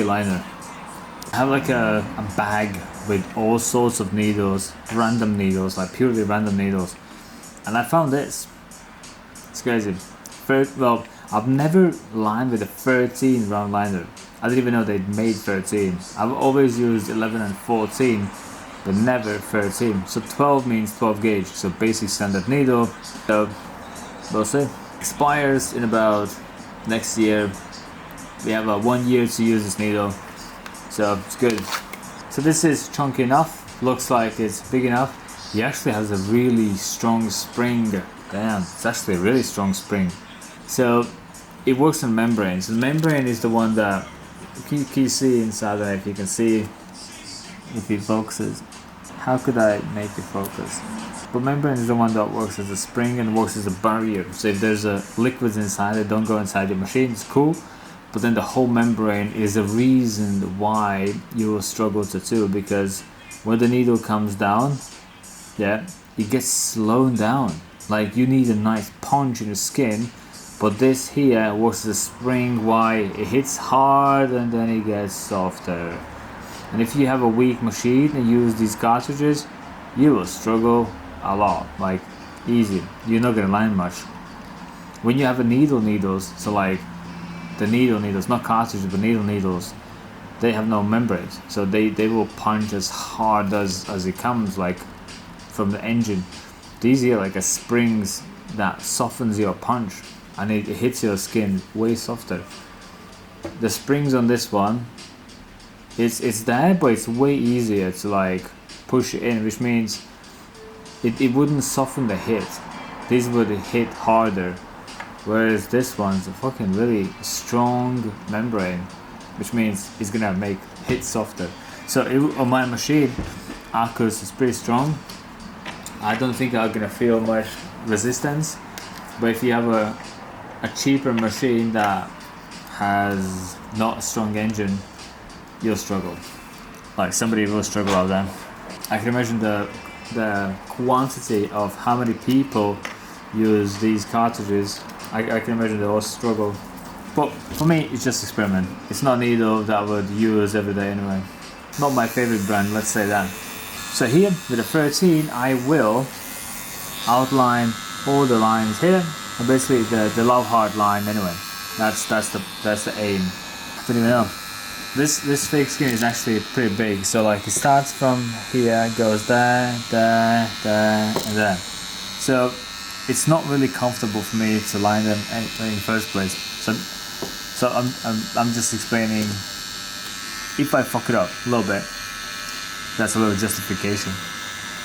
liner. I have like a bag with all sorts of needles, random needles, like purely random needles. And I found this. It's crazy. Well, I've never lined with a 13 round liner. I didn't even know they'd made 13. I've always used 11 and 14, but never 13. So 12 means 12 gauge, so basic standard needle. So we'll see. Expires in about next year. We have 1 year to use this needle, so it's good. So this is chunky enough, looks like it's big enough. He actually has a really strong spring. Damn, it's actually a really strong spring. So it works on membrane. So the membrane is the one that can you see inside there, if you can see, if it focuses. How could I make it focus? But membrane is the one that works as a spring and works as a barrier. So if there's a liquids inside, they don't go inside your machine, it's cool. But then the whole membrane is a reason why you will struggle to do, because when the needle comes down, yeah, it gets slowed down. Like you need a nice punch in the skin, but this here works as a spring, why it hits hard and then it gets softer. And if you have a weak machine and use these cartridges, you will struggle a lot, like easy. You're not gonna line much. When you have a needles, so like the needle needles, not cartridges but needle needles, they have no membranes, so they will punch as hard as it comes, like from the engine. These are like a springs that softens your punch and it hits your skin way softer. The springs on this one, it's there, but it's way easier to like push it in, which means it wouldn't soften the hit. These would hit harder, whereas this one's a fucking really strong membrane, which means it's gonna make hit softer. So on my machine, Arcus is pretty strong. I don't think I'm gonna feel much resistance, but if you have a cheaper machine that has not a strong engine, you'll struggle. Like somebody will struggle out there. I can imagine the quantity of how many people use these cartridges. I can imagine they all struggle. But for me, it's just experiment. It's not a needle that I would use every day anyway. Not my favorite brand, let's say that. So here with the 13, I will outline all the lines here, and basically the love heart line anyway. That's the aim. I don't even know. This fake skin is actually pretty big, so like it starts from here, goes there, there, there, and there. So it's not really comfortable for me to line them in the first place. So I'm just explaining. If I fuck it up a little bit, that's a little justification.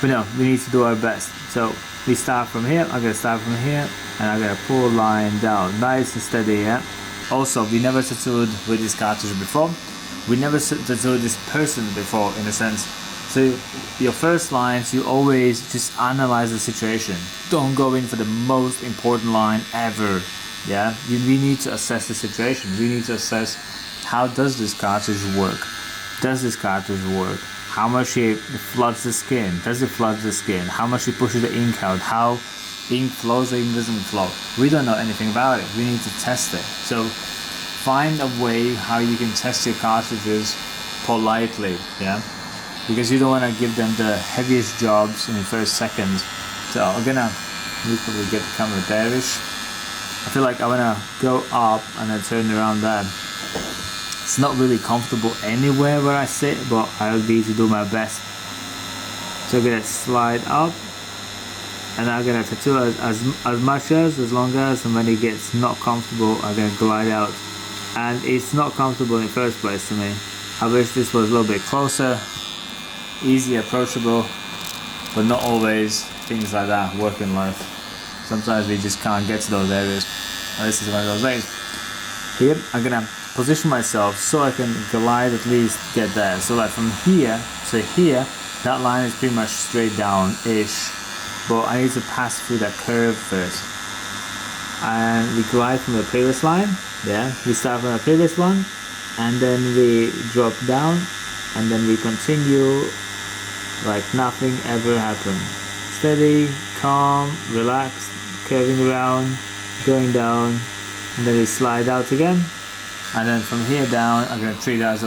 But no, we need to do our best. So we start from here. I'm gonna start from here, and I'm gonna pull a line down, nice and steady. Yeah. Also, we never tattooed with this cartridge before. We never tattooed this person before, in a sense. So your first lines, you always just analyze the situation. Don't go in for the most important line ever. Yeah. We need to assess the situation. We need to assess, how does this cartridge work? Does this cartridge work? How much it floods the skin? Does it flood the skin? How much it pushes the ink out? How ink flows or ink doesn't flow? We don't know anything about it. We need to test it. So find a way how you can test your cartridges politely, yeah? Because you don't want to give them the heaviest jobs in the first seconds. So I'm gonna probably get the camera there-ish. I feel like I wanna go up and then turn around there. It's not really comfortable anywhere where I sit, but I'll be to do my best. So I'm gonna slide up, and I'm gonna tattoo as much as long as, and when it gets not comfortable, I'm gonna glide out. And it's not comfortable in the first place to me. I wish this was a little bit closer, easy approachable, but not always things like that work in life. Sometimes we just can't get to those areas, and this is one of those days. Here, I'm gonna position myself so I can glide, at least get there. So like from here to here, that line is pretty much straight down-ish, but I need to pass through that curve first. And we glide from the previous line, yeah, we start from the previous one, and then we drop down, and then we continue like nothing ever happened. Steady, calm, relaxed, curving around, going down, and then we slide out again. And then from here down, I'm going to treat that as a